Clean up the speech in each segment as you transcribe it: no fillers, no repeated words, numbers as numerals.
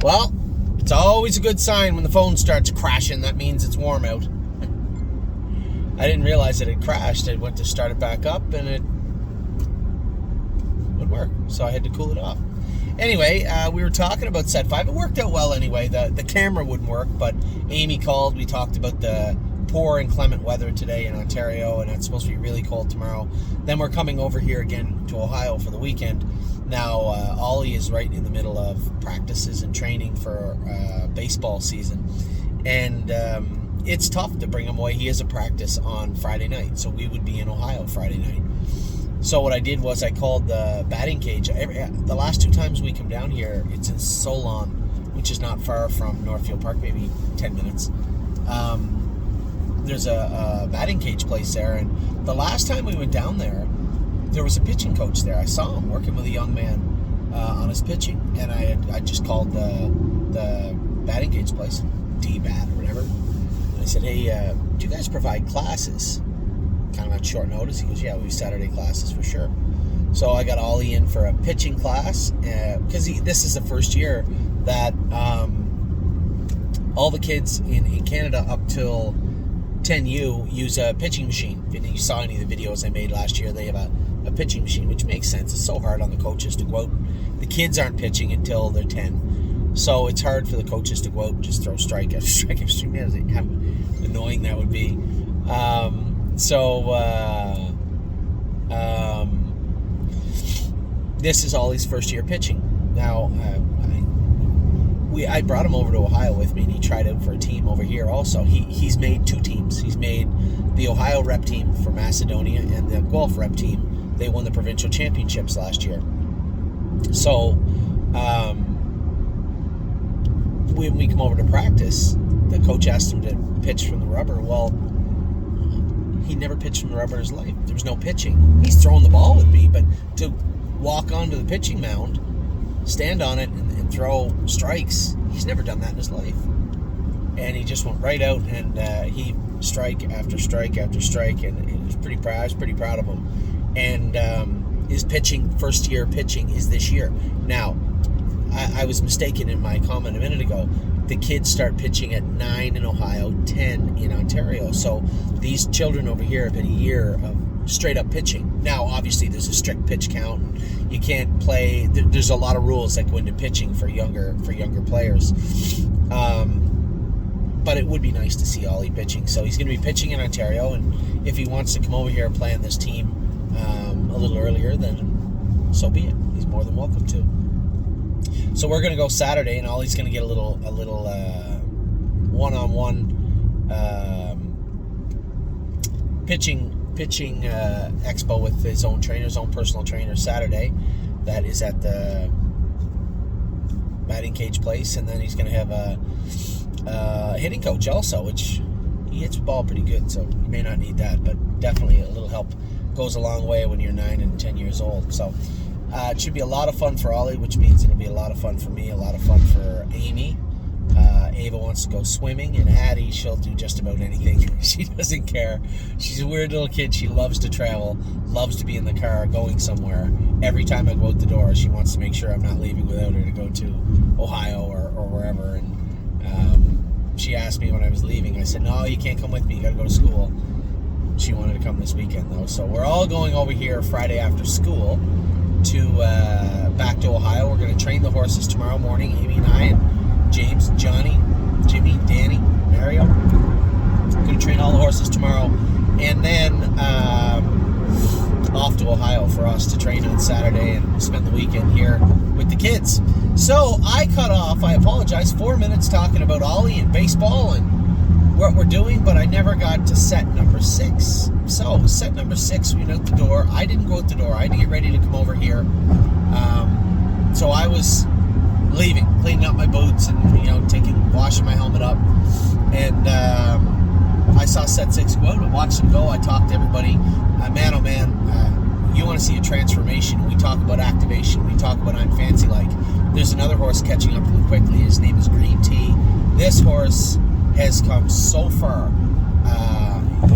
Well, it's always a good sign when the phone starts crashing. That means it's warm out. I didn't realize it had crashed. I went to start it back up and it would work. So I had to cool it off. Anyway, we were talking about set 5. It worked out well anyway. The camera wouldn't work, but Amy called. We talked about the poor inclement weather today in Ontario, and it's supposed to be really cold tomorrow. Then we're coming over here again to Ohio for the weekend. Now, Ollie is right in the middle of practices and training for baseball season. And it's tough to bring him away. He has a practice on Friday night, so we would be in Ohio Friday night. So what I did was I called the batting cage. The last 2 times we come down here, it's in Solon, which is not far from Northfield Park, maybe 10 minutes. There's a batting cage place there, and the last time we went down there was a pitching coach there. I saw him working with a young man on his pitching, and I just called the batting cage place, D-Bat or whatever. And I said, hey, do you guys provide classes? Kind of on short notice. He goes, yeah, we have Saturday classes for sure. So I got Ollie in for a pitching class because this is the first year that all the kids in Canada up till 10U use a pitching machine. If you saw any of the videos I made last year, they have a pitching machine, which makes sense. It's so hard on the coaches to go out. The kids aren't pitching until they're 10. So it's hard for the coaches to go out and just throw strike after strike after strike. How annoying that would be. This is Ollie's first year pitching. Now, I brought him over to Ohio with me, and he tried out for a team over here also. He's made 2 teams. He's made the Ohio rep team for Macedonia and the Guelph rep team. They won the provincial championships last year. So, when we come over to practice, the coach asked him to pitch from the rubber. Well, he never pitched from the rubber in his life. There was no pitching. He's throwing the ball with me, but to walk onto the pitching mound, stand on it, and throw strikes, he's never done that in his life. And he just went right out, and he strike after strike after strike, and it was pretty proud. I was pretty proud of him. And his pitching, first year pitching, is this year. Now, I was mistaken in my comment a minute ago. The kids start pitching at 9 in Ohio, 10 in Ontario. So these children over here have been a year of straight up pitching. Now, obviously, there's a strict pitch count. And you can't play. There's a lot of rules that go into pitching for younger players. But it would be nice to see Ollie pitching. So he's going to be pitching in Ontario, and if he wants to come over here and play on this team a little earlier, then so be it. He's more than welcome to. So we're going to go Saturday, and Ollie's going to get a little one-on-one pitching expo with his own trainer, his own personal trainer Saturday. That is at the batting cage place, and then he's going to have a hitting coach also, which he hits the ball pretty good, so you may not need that, but definitely a little help goes a long way when you're 9 and 10 years old. So it should be a lot of fun for Ollie, which means it'll be a lot of fun for me, a lot of fun for Amy. Ava wants to go swimming, and Addie, she'll do just about anything. She doesn't care. She's a weird little kid. She loves to travel, loves to be in the car going somewhere. Every time I go out the door, she wants to make sure I'm not leaving without her to go to Ohio or wherever. And she asked me when I was leaving. I said, no, you can't come with me. You got to go to school. She wanted to come this weekend, though. So we're all going over here Friday after school to back to Ohio. We're going to train the horses tomorrow morning, Amy and I, and James, Johnny, Jimmy, Danny, Mario. Going to train all the horses tomorrow, and then off to Ohio for us to train on Saturday and spend the weekend here with the kids. So I cut off, I apologize, 4 minutes talking about Ollie and baseball and what we're doing, but I never got to set number 6. So set number 6, we went out the door. I didn't go out the door. I had to get ready to come over here. So I was leaving, cleaning up my boots and, washing my helmet up. And I saw set 6 go out. I watched them go. I talked to everybody. Man, oh man, you want to see a transformation. We talk about activation. We talk about I'm fancy like. There's another horse catching up really quickly. His name is Green Tea. This horse has come so far.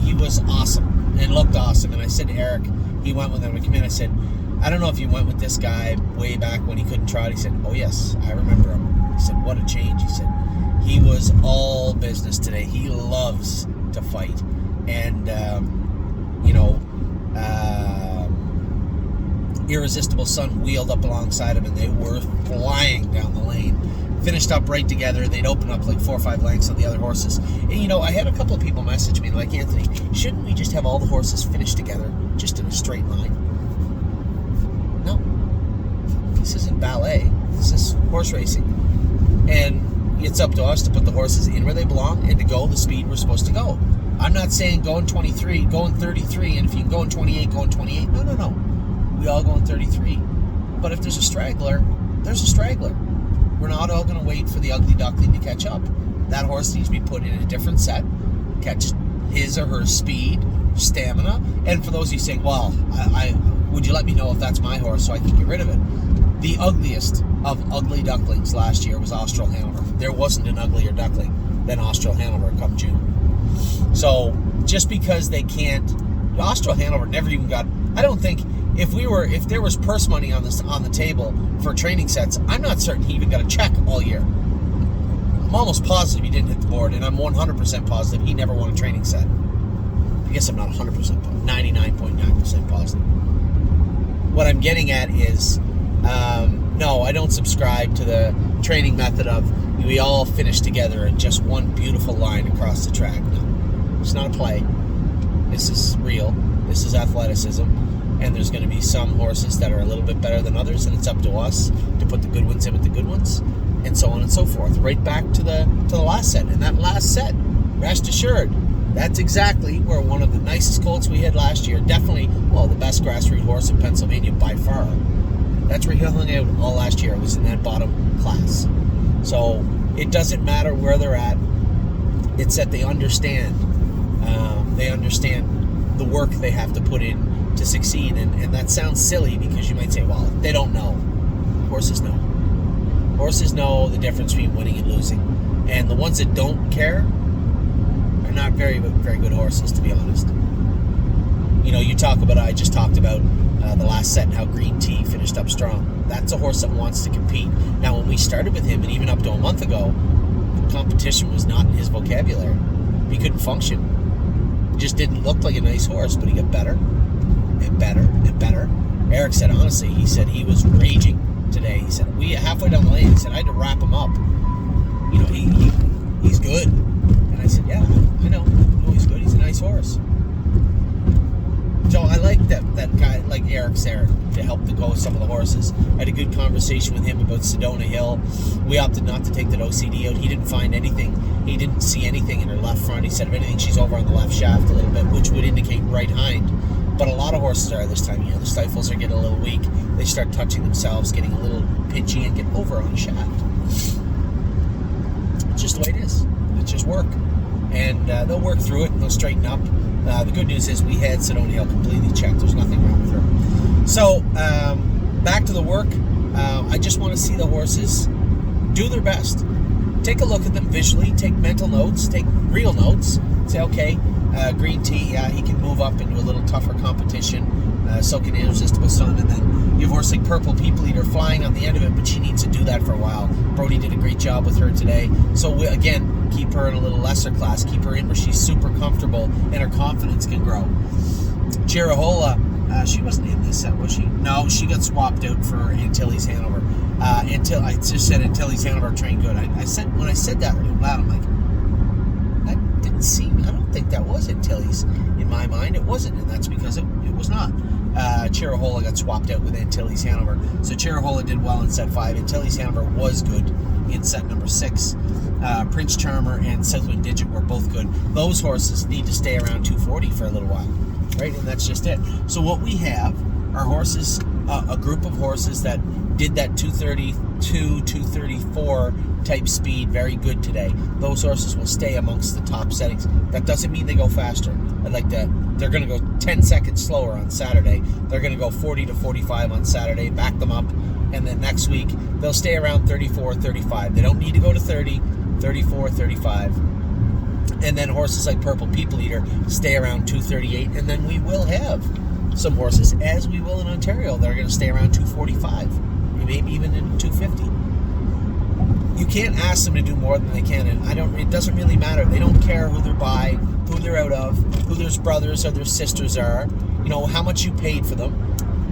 He was awesome and looked awesome. And I said to Eric, he went with him to come in. I said, I don't know if you went with this guy way back when he couldn't trot. He said, oh yes, I remember him. He said, what a change. He said, he was all business today. He loves to fight. And, Irresistible Sun wheeled up alongside him, and they were flying down the lane. Finished up right together. They'd open up like 4 or 5 lengths on the other horses. And, I had a couple of people message me like, Anthony, shouldn't we just have all the horses finish together just in a straight line? No. This isn't ballet. This is horse racing. And it's up to us to put the horses in where they belong and to go the speed we're supposed to go. I'm not saying go in 23, go in 33, and if you can go in 28, go in 28. No. We all go in 33. But if there's a straggler, there's a straggler. We're not all going to wait for the ugly duckling to catch up. That horse needs to be put in a different set, catch his or her speed, stamina. And for those of you saying, well, I would you let me know if that's my horse so I can get rid of it? The ugliest of ugly ducklings last year was Austral Hanover. There wasn't an uglier duckling than Austral Hanover come June. So just because they can't, Austral Hanover never even got, I don't think, if there was purse money on the table for training sets, I'm not certain he even got a check all year. I'm almost positive he didn't hit the board, and I'm 100% positive he never won a training set. I guess I'm not 100% positive, 99.9% positive. What I'm getting at is, no, I don't subscribe to the training method of we all finish together in just one beautiful line across the track. No, it's not a play. This is real. This is athleticism. And there's going to be some horses that are a little bit better than others, and it's up to us to put the good ones in with the good ones, and so on and so forth. Right back to the last set. And that last set, rest assured, that's exactly where one of the nicest colts we had last year, definitely, the best grassroots horse in Pennsylvania by far. That's where he hung out all last year. It was in that bottom class. So it doesn't matter where they're at. It's that they understand. They understand the work they have to put in to succeed, and that sounds silly because you might say, well, they don't know. Horses know. Horses know the difference between winning and losing, and the ones that don't care are not very, very good horses, to be honest. You talk about, I just talked about the last set and how Green Tea finished up strong. That's a horse that wants to compete. Now, when we started with him, and even up to a month ago, competition was not in his vocabulary. He couldn't function. He just didn't look like a nice horse, but he got better and better and better. Eric said, honestly, he said he was raging today. He said, we halfway down the lane, he said, I had to wrap him up. He's good. And I said, yeah, I know. He's good. He's a nice horse. So I like that guy, like Eric's there to help to go with some of the horses. I had a good conversation with him about Sedona Hill. We opted not to take that OCD out. He didn't find anything. He didn't see anything in her left front. He said, if anything, she's over on the left shaft a little bit, which would indicate right hind. But a lot of horses are this time of year. The stifles are getting a little weak. They start touching themselves, getting a little pinchy, and get over on the shaft. It's just the way it is. It's just work. And they'll work through it, and they'll straighten up. The good news is we had Sedona Hill completely checked. There's nothing wrong with her. So, back to the work. I just want to see the horses do their best. Take a look at them visually. Take mental notes. Take real notes. Say, okay, Green Tea, he can move up into a little tougher competition. So can Irresistible Sun. And then you have a horse like Purple People Eater flying on the end of it, but she needs to do that for a while. Brody did a great job with her today. So, again, keep her in a little lesser class. Keep her in where she's super comfortable and her confidence can grow. Chirahola, she wasn't in this set, was she? No, she got swapped out for Antilles Hanover. I just said Antilles Hanover trained good. When I said that out loud, I'm like, that didn't seem, I don't think that was Antilles. In my mind, it wasn't, and that's because it was not. Chirahola got swapped out with Antilles Hanover. So Chirahola did well in set 5. Antilles Hanover was good in set number 6. Prince Charmer and Southwind Digit were both good. Those horses need to stay around 240 for a little while, right? And that's just it. So what we have are horses, a group of horses that did that 232, 234 type speed very good today. Those horses will stay amongst the top settings. That doesn't mean they go faster. They're going to go 10 seconds slower on Saturday. They're going to go 40 to 45 on Saturday, back them up, and then next week they'll stay around 34, 35. They don't need to go to 30, 34, 35. And then horses like Purple People Eater stay around 238, and then we will have some horses, as we will in Ontario, that are going to stay around 245, maybe even in 250. You can't ask them to do more than they can, and it doesn't really matter. They don't care who they're by, who they're out of, who their brothers or their sisters are, how much you paid for them,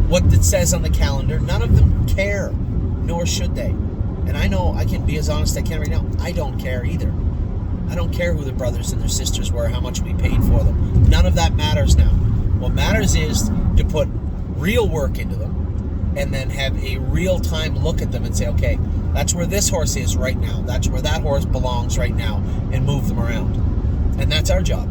what it says on the calendar. None of them care, nor should they. And I know I can be as honest as I can right now. I don't care either. I don't care who their brothers and their sisters were, how much we paid for them. None of that matters now. What matters is to put real work into them and then have a real-time look at them and say, okay, that's where this horse is right now. That's where that horse belongs right now, and move them around. And that's our job.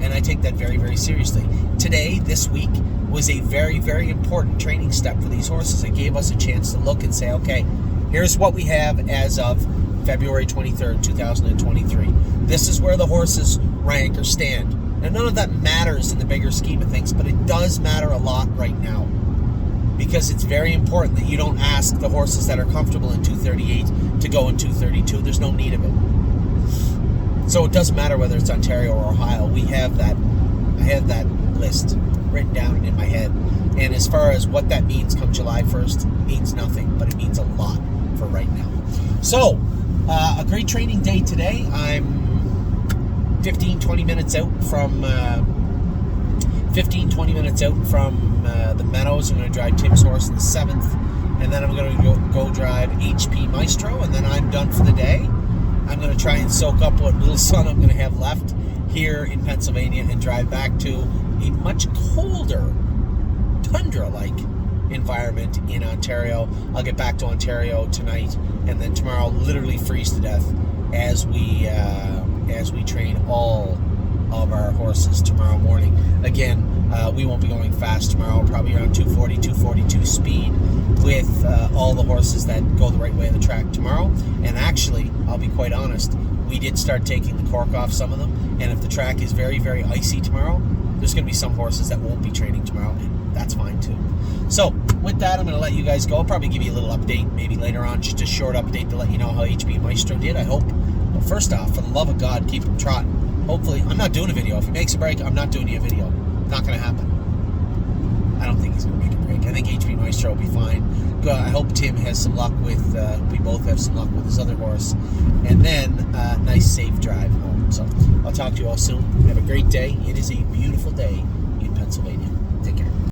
And I take that very, very seriously. Today, this week, was a very, very important training step for these horses. It gave us a chance to look and say, okay, here's what we have as of February 23rd, 2023. This is where the horses rank or stand. And none of that matters in the bigger scheme of things, but it does matter a lot right now. Because it's very important that you don't ask the horses that are comfortable in 238 to go in 232. There's no need of it. So it doesn't matter whether it's Ontario or Ohio. We have that. I have that list written down in my head. And as far as what that means come July 1st, means nothing, but it means a lot for right now. So, a great training day today. I'm 20 minutes out from the meadows. I'm going to drive Tim's horse in the 7th, and then I'm going to go drive HP Maestro, and then I'm done for the day. I'm going to try and soak up what little sun I'm going to have left here in Pennsylvania and drive back to a much colder, tundra-like environment in Ontario. I'll get back to Ontario tonight, and then tomorrow literally freeze to death as we train all of our horses tomorrow morning. Again, we won't be going fast tomorrow, probably around 240, 242 speed with all the horses that go the right way of the track tomorrow. And actually, I'll be quite honest, we did start taking the cork off some of them, and if the track is very, very icy tomorrow, there's going to be some horses that won't be training tomorrow, and that's fine too. So, with that, I'm going to let you guys go. I'll probably give you a little update maybe later on, just a short update to let you know how HP Maestro did, I hope. But first off, for the love of God, keep him trotting. Hopefully, I'm not doing a video. If he makes a break, I'm not doing you a video. Not going to happen. I don't think he's going to make a break. I think HP Maestro will be fine. I hope Tim has some luck with, we both have some luck with his other horse. And then, nice safe drive home. So, I'll talk to you all soon. Have a great day. It is a beautiful day in Pennsylvania.